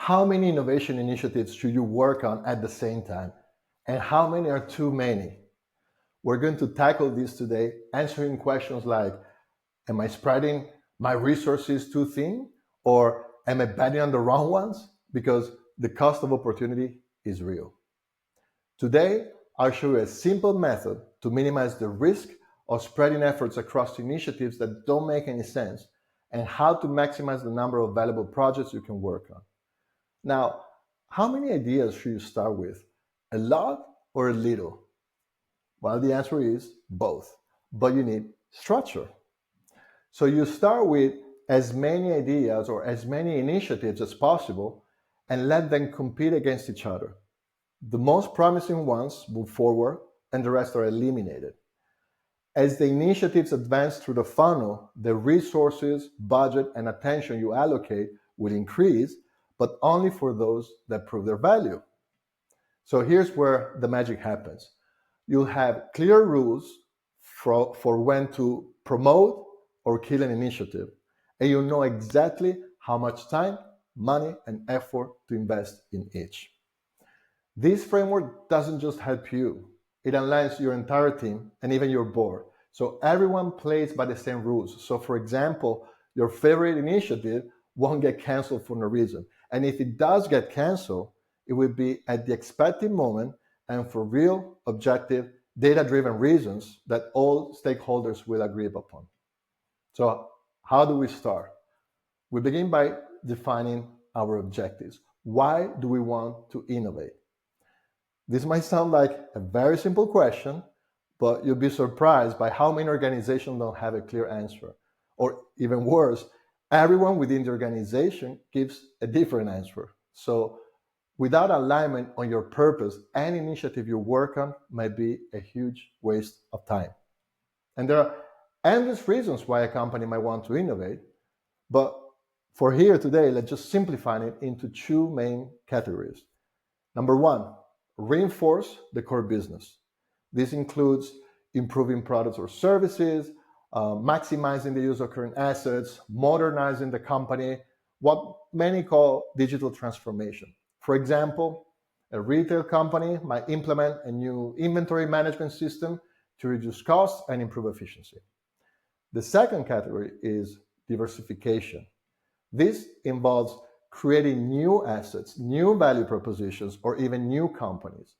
How many innovation initiatives should you work on at the same time? And how many are too many? We're going to tackle this today, answering questions like, am I spreading my resources too thin? Or am I betting on the wrong ones? Because the cost of opportunity is real. Today, I'll show you a simple method to minimize the risk of spreading efforts across initiatives that don't make any sense, and how to maximize the number of valuable projects you can work on. Now, how many ideas should you start with? A lot or a little? Well, the answer is both, but you need structure. So you start with as many ideas or as many initiatives as possible and let them compete against each other. The most promising ones move forward and the rest are eliminated. As the initiatives advance through the funnel, the resources, budget, and attention you allocate will increase, but only for those that prove their value. So here's where the magic happens. You'll have clear rules for when to promote or kill an initiative, and you'll know exactly how much time, money, and effort to invest in each. This framework doesn't just help you, it aligns your entire team and even your board. So everyone plays by the same rules. So for example, your favorite initiative won't get canceled for no reason. And if it does get canceled, it will be at the expected moment and for real, objective, data-driven reasons that all stakeholders will agree upon. So how do we start? We begin by defining our objectives. Why do we want to innovate? This might sound like a very simple question, but you'll be surprised by how many organizations don't have a clear answer. Or even worse, everyone within the organization gives a different answer. So without alignment on your purpose, any initiative you work on might be a huge waste of time. And there are endless reasons why a company might want to innovate, but for here today, let's just simplify it into two main categories. Number one, reinforce the core business. This includes improving products or services, maximizing the use of current assets, modernizing the company, what many call digital transformation. For example, a retail company might implement a new inventory management system to reduce costs and improve efficiency. The second category is diversification. This involves creating new assets, new value propositions, or even new companies.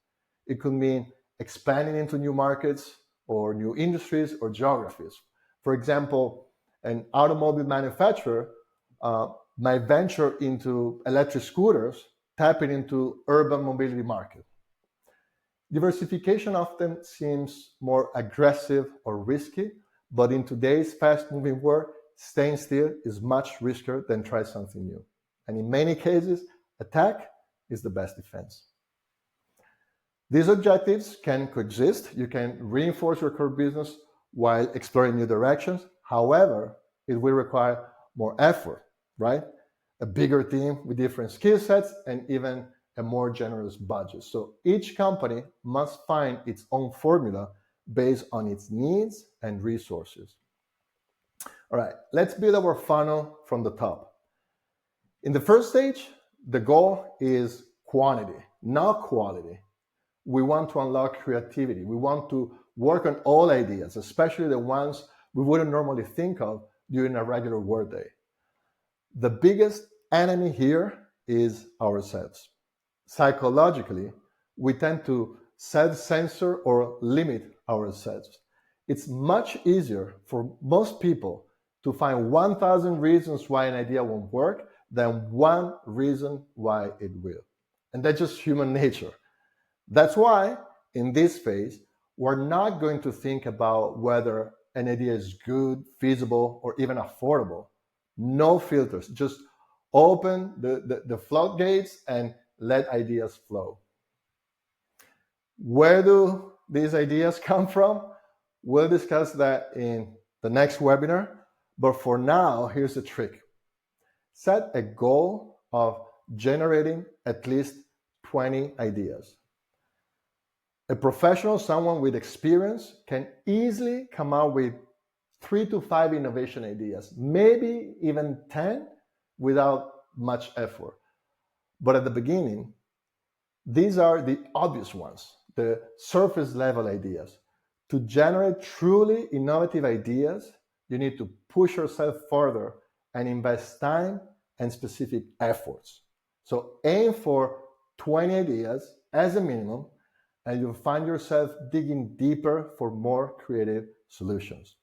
It could mean expanding into new markets or new industries or geographies. For example, an automobile manufacturer might venture into electric scooters, tapping into urban mobility market. Diversification often seems more aggressive or risky, but in today's fast-moving world, staying still is much riskier than try something new. And in many cases, attack is the best defense. These objectives can coexist. You can reinforce your core business while exploring new directions. However, it will require more effort, right? A bigger team with different skill sets and even a more generous budget. So each company must find its own formula based on its needs and resources. All right, let's build our funnel from the top. In the first stage, the goal is quantity, not quality. We want to unlock creativity. We want to work on all ideas, especially the ones we wouldn't normally think of during a regular workday. The biggest enemy here is ourselves. Psychologically, we tend to self-censor or limit ourselves. It's much easier for most people to find 1,000 reasons why an idea won't work than one reason why it will. And that's just human nature. That's why, in this phase, we're not going to think about whether an idea is good, feasible, or even affordable. No filters. Just open the floodgates and let ideas flow. Where do these ideas come from? We'll discuss that in the next webinar. But for now, here's the trick. Set a goal of generating at least 20 ideas. A professional, someone with experience, can easily come out with 3 to 5 innovation ideas, maybe even 10 without much effort. But at the beginning, these are the obvious ones, the surface level ideas. To generate truly innovative ideas, you need to push yourself further and invest time and specific efforts. So aim for 20 ideas as a minimum, and you'll find yourself digging deeper for more creative solutions.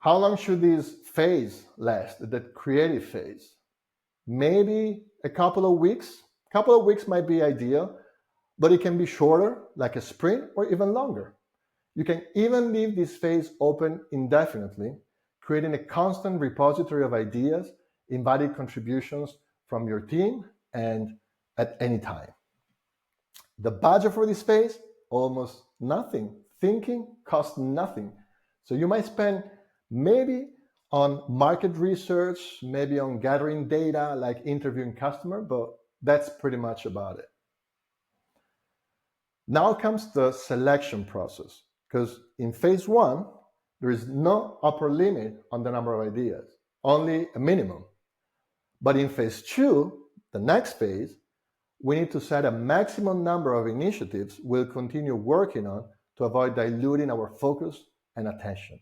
How long should this phase last, the creative phase? Maybe a couple of weeks. A couple of weeks might be ideal, but it can be shorter, like a sprint, or even longer. You can even leave this phase open indefinitely, creating a constant repository of ideas, inviting contributions from your team, and at any time. The budget for this phase? Almost nothing. Thinking costs nothing. So you might spend maybe on market research, maybe on gathering data, like interviewing customer, but that's pretty much about it. Now comes the selection process, because in phase one, there is no upper limit on the number of ideas, only a minimum. But in phase two, the next phase, we need to set a maximum number of initiatives we'll continue working on to avoid diluting our focus and attention.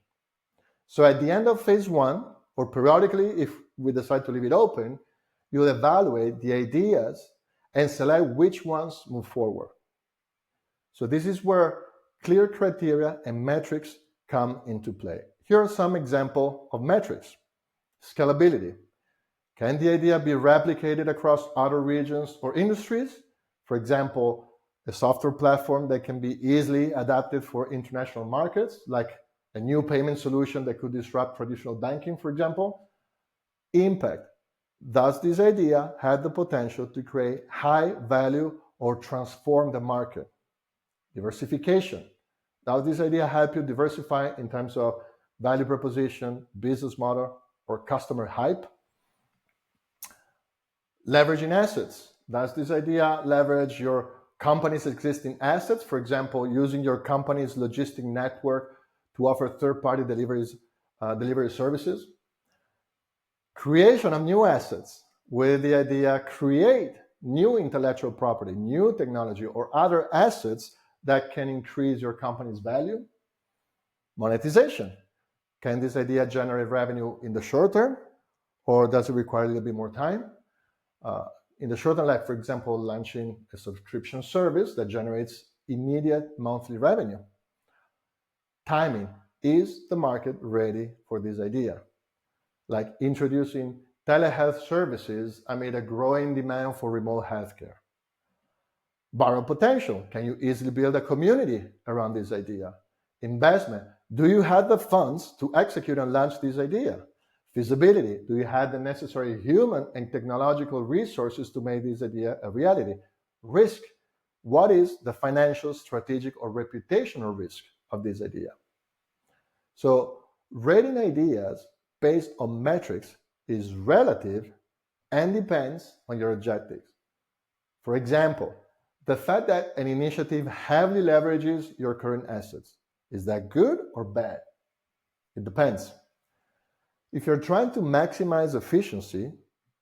So at the end of phase one, or periodically if we decide to leave it open, you'll evaluate the ideas and select which ones move forward. So this is where clear criteria and metrics come into play. Here are some examples of metrics. Scalability. Can the idea be replicated across other regions or industries? For example, a software platform that can be easily adapted for international markets, like a new payment solution that could disrupt traditional banking, for example. Impact. Does this idea have the potential to create high value or transform the market? Diversification. Does this idea help you diversify in terms of value proposition, business model, or customer hype? Leveraging assets. Does this idea leverage your company's existing assets? For example, using your company's logistic network to offer third-party delivery services. Creation of new assets. With the idea, create new intellectual property, new technology, or other assets that can increase your company's value. Monetization. Can this idea generate revenue in the short term, or does it require a little bit more time? In the short term, like for example, launching a subscription service that generates immediate monthly revenue. Timing. Is the market ready for this idea? Like introducing telehealth services amid a growing demand for remote healthcare. Borrow potential. Can you easily build a community around this idea? Investment. Do you have the funds to execute and launch this idea? Feasibility. Do you have the necessary human and technological resources to make this idea a reality? Risk. What is the financial, strategic, or reputational risk of this idea? So, rating ideas based on metrics is relative and depends on your objectives. For example, the fact that an initiative heavily leverages your current assets, is that good or bad? It depends. If you're trying to maximize efficiency,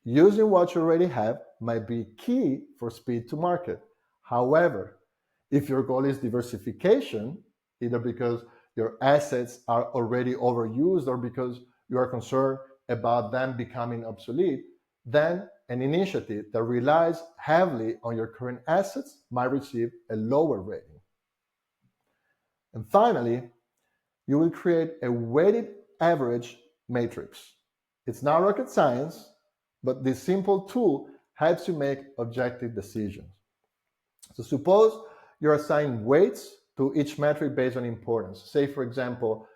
using what you already have might be key for speed to market. However, if your goal is diversification, either because your assets are already overused or because you are concerned about them becoming obsolete, then an initiative that relies heavily on your current assets might receive a lower rating. And finally, you will create a weighted average matrix. It's not rocket science, but this simple tool helps you make objective decisions. So suppose you're assigning weights to each metric based on importance. Say, for example,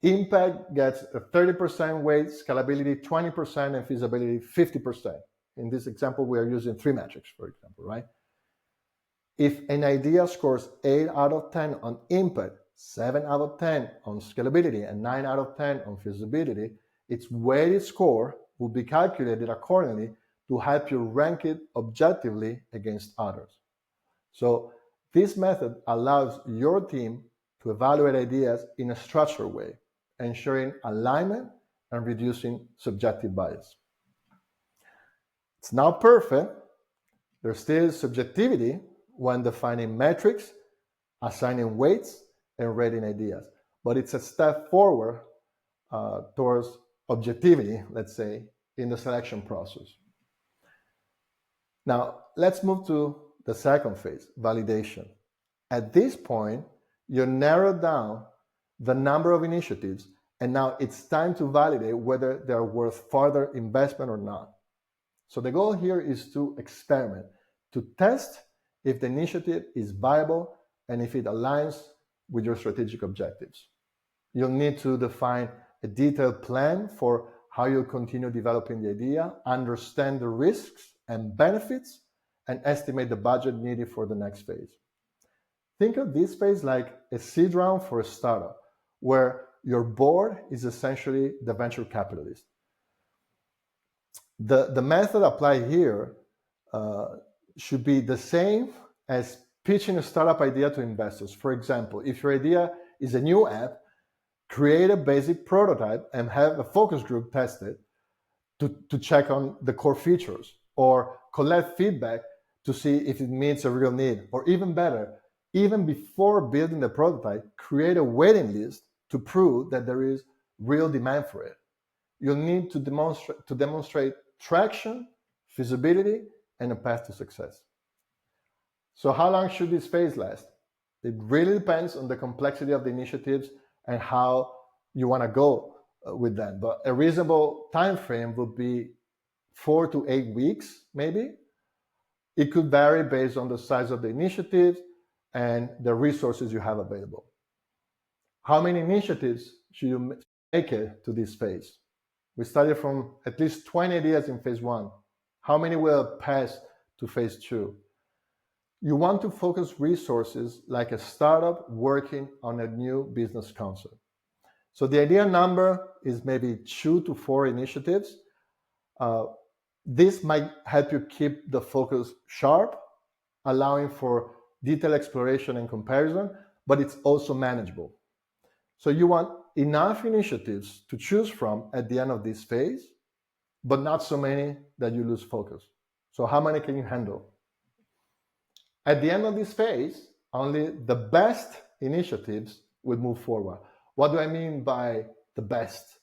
impact gets a 30% weight, scalability 20%, and feasibility 50%. In this example, we are using three metrics, for example, right? If an idea scores 8 out of 10 on impact, 7 out of 10 on scalability, and 9 out of 10 on feasibility, its weighted score will be calculated accordingly to help you rank it objectively against others. So this method allows your team to evaluate ideas in a structured way, ensuring alignment and reducing subjective bias. It's not perfect, There's still subjectivity when defining metrics, assigning weights, and rating ideas. But it's a step forward towards objectivity, let's say, in the selection process. Now, let's move to the second phase, validation. At this point, you narrow down the number of initiatives, and now it's time to validate whether they're worth further investment or not. So the goal here is to experiment, to test if the initiative is viable and if it aligns with your strategic objectives. You'll need to define a detailed plan for how you'll continue developing the idea, understand the risks and benefits, and estimate the budget needed for the next phase. Think of this phase like a seed round for a startup, where your board is essentially the venture capitalist. The method applied here should be the same as pitching a startup idea to investors. For example, if your idea is a new app, create a basic prototype and have a focus group test it to check on the core features, or collect feedback to see if it meets a real need. Or even better, even before building the prototype, create a waiting list to prove that there is real demand for it. You'll need to demonstrate traction, feasibility, and a path to success. So how long should this phase last? It really depends on the complexity of the initiatives and how you want to go with that. But a reasonable time frame would be 4 to 8 weeks, maybe. It could vary based on the size of the initiatives and the resources you have available. How many initiatives should you make it to this phase? We started from at least 20 ideas in phase 1. How many will pass to phase 2? You want to focus resources like a startup working on a new business concept. So the idea number is maybe 2 to 4 initiatives. This might help you keep the focus sharp, allowing for detailed exploration and comparison, but it's also manageable. So you want enough initiatives to choose from at the end of this phase, but not so many that you lose focus. So how many can you handle? At the end of this phase, only the best initiatives will move forward. What do I mean by the best?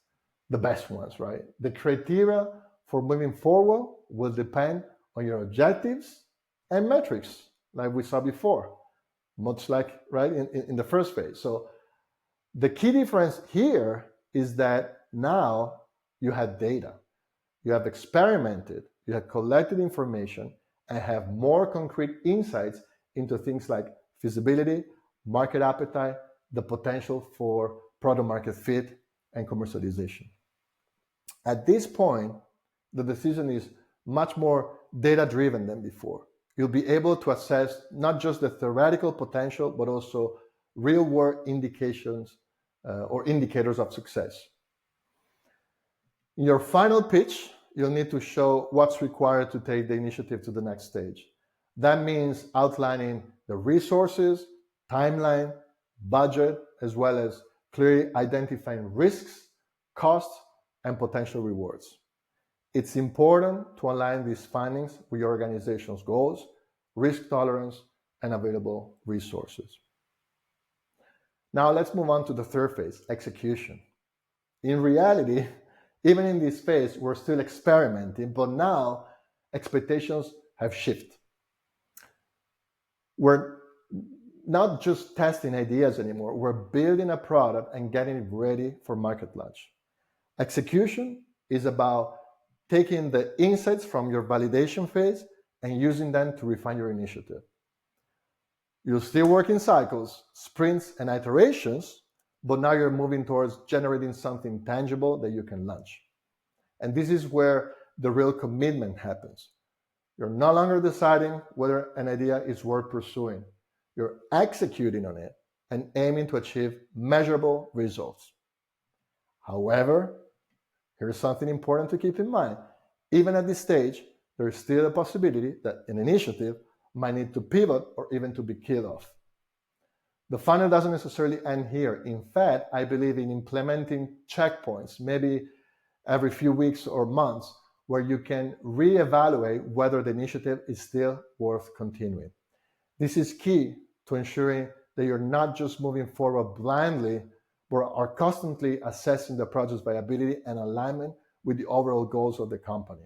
The best ones, right? The criteria for moving forward will depend on your objectives and metrics, like we saw before, much like right in the first phase. So the key difference here is that now you have data, you have experimented, you have collected information, and have more concrete insights into things like feasibility, market appetite, the potential for product market fit, and commercialization. At this point, the decision is much more data-driven than before. You'll be able to assess not just the theoretical potential, but also real-world indications or indicators of success. In your final pitch, you'll need to show what's required to take the initiative to the next stage. That means outlining the resources, timeline, budget, as well as clearly identifying risks, costs, and potential rewards. It's important to align these findings with your organization's goals, risk tolerance, and available resources. Now let's move on to the third phase, execution. In reality, even in this phase, we're still experimenting, but now expectations have shifted. We're not just testing ideas anymore, we're building a product and getting it ready for market launch. Execution is about taking the insights from your validation phase and using them to refine your initiative. You'll still work in cycles, sprints, and iterations, but now you're moving towards generating something tangible that you can launch. And this is where the real commitment happens. You're no longer deciding whether an idea is worth pursuing. You're executing on it and aiming to achieve measurable results. However, here's something important to keep in mind. Even at this stage, there is still a possibility that an initiative might need to pivot or even to be killed off. The funnel doesn't necessarily end here. In fact, I believe in implementing checkpoints, maybe every few weeks or months, where you can reevaluate whether the initiative is still worth continuing. This is key to ensuring that you're not just moving forward blindly, but are constantly assessing the project's viability and alignment with the overall goals of the company.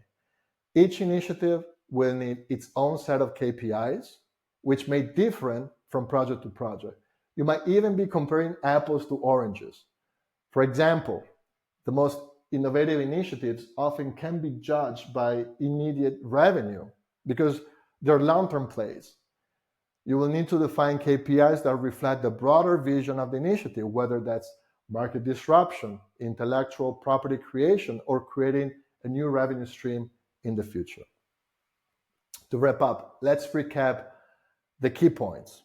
Each initiative will need its own set of KPIs, which may differ from project to project. You might even be comparing apples to oranges. For example, the most innovative initiatives often can be judged by immediate revenue because they're long-term plays. You will need to define KPIs that reflect the broader vision of the initiative, whether that's market disruption, intellectual property creation, or creating a new revenue stream in the future. To wrap up, let's recap the key points.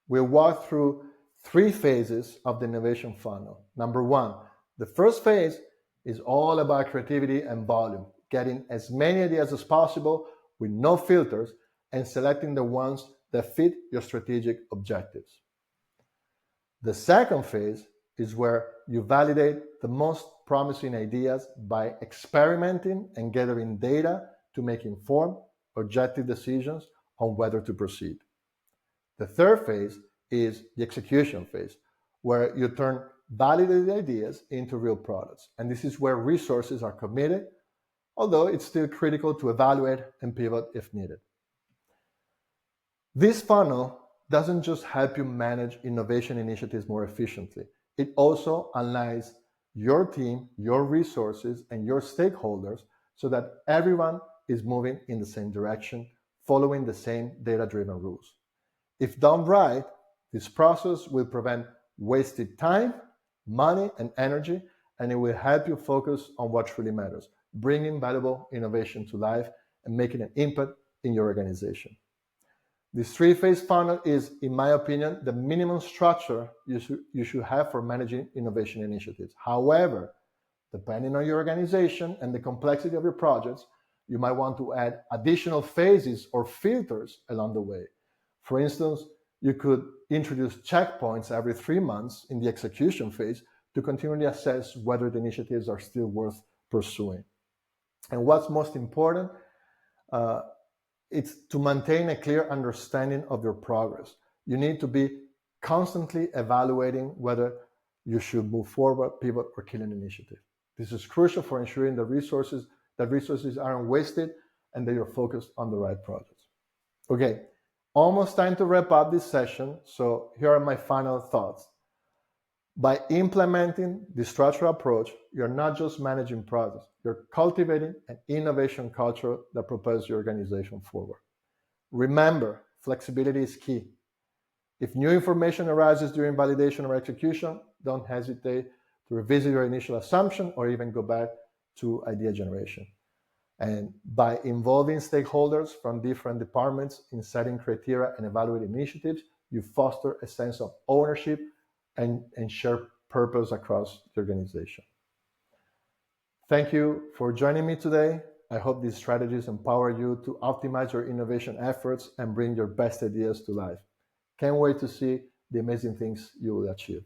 We'll walk through 3 phases of the innovation funnel. Number 1, the first phase is all about creativity and volume, getting as many ideas as possible with no filters and selecting the ones that fit your strategic objectives. The second phase is where you validate the most promising ideas by experimenting and gathering data to make informed, objective decisions on whether to proceed. The third phase is the execution phase, where you turn validated ideas into real products. And this is where resources are committed, although it's still critical to evaluate and pivot if needed. This funnel doesn't just help you manage innovation initiatives more efficiently, it also aligns your team, your resources, and your stakeholders so that everyone is moving in the same direction, following the same data-driven rules. If done right, this process will prevent wasted time, money, and energy, and it will help you focus on what truly matters, bringing valuable innovation to life and making an impact in your organization. This 3-phase funnel is, in my opinion, the minimum structure you should have for managing innovation initiatives. However, depending on your organization and the complexity of your projects, you might want to add additional phases or filters along the way. For instance, you could introduce checkpoints every 3 months in the execution phase to continually assess whether the initiatives are still worth pursuing. And what's most important, it's to maintain a clear understanding of your progress. You need to be constantly evaluating whether you should move forward, pivot, or kill an initiative. This is crucial for ensuring that resources aren't wasted and that you're focused on the right projects. Okay, almost time to wrap up this session, so here are my final thoughts. By implementing this structural approach, you're not just managing projects, you're cultivating an innovation culture that propels your organization forward. Remember, flexibility is key. If new information arises during validation or execution, don't hesitate to revisit your initial assumption or even go back to idea generation. And by involving stakeholders from different departments in setting criteria and evaluating initiatives, you foster a sense of ownership and share purpose across the organization. Thank you for joining me today. I hope these strategies empower you to optimize your innovation efforts and bring your best ideas to life. Can't wait to see the amazing things you will achieve.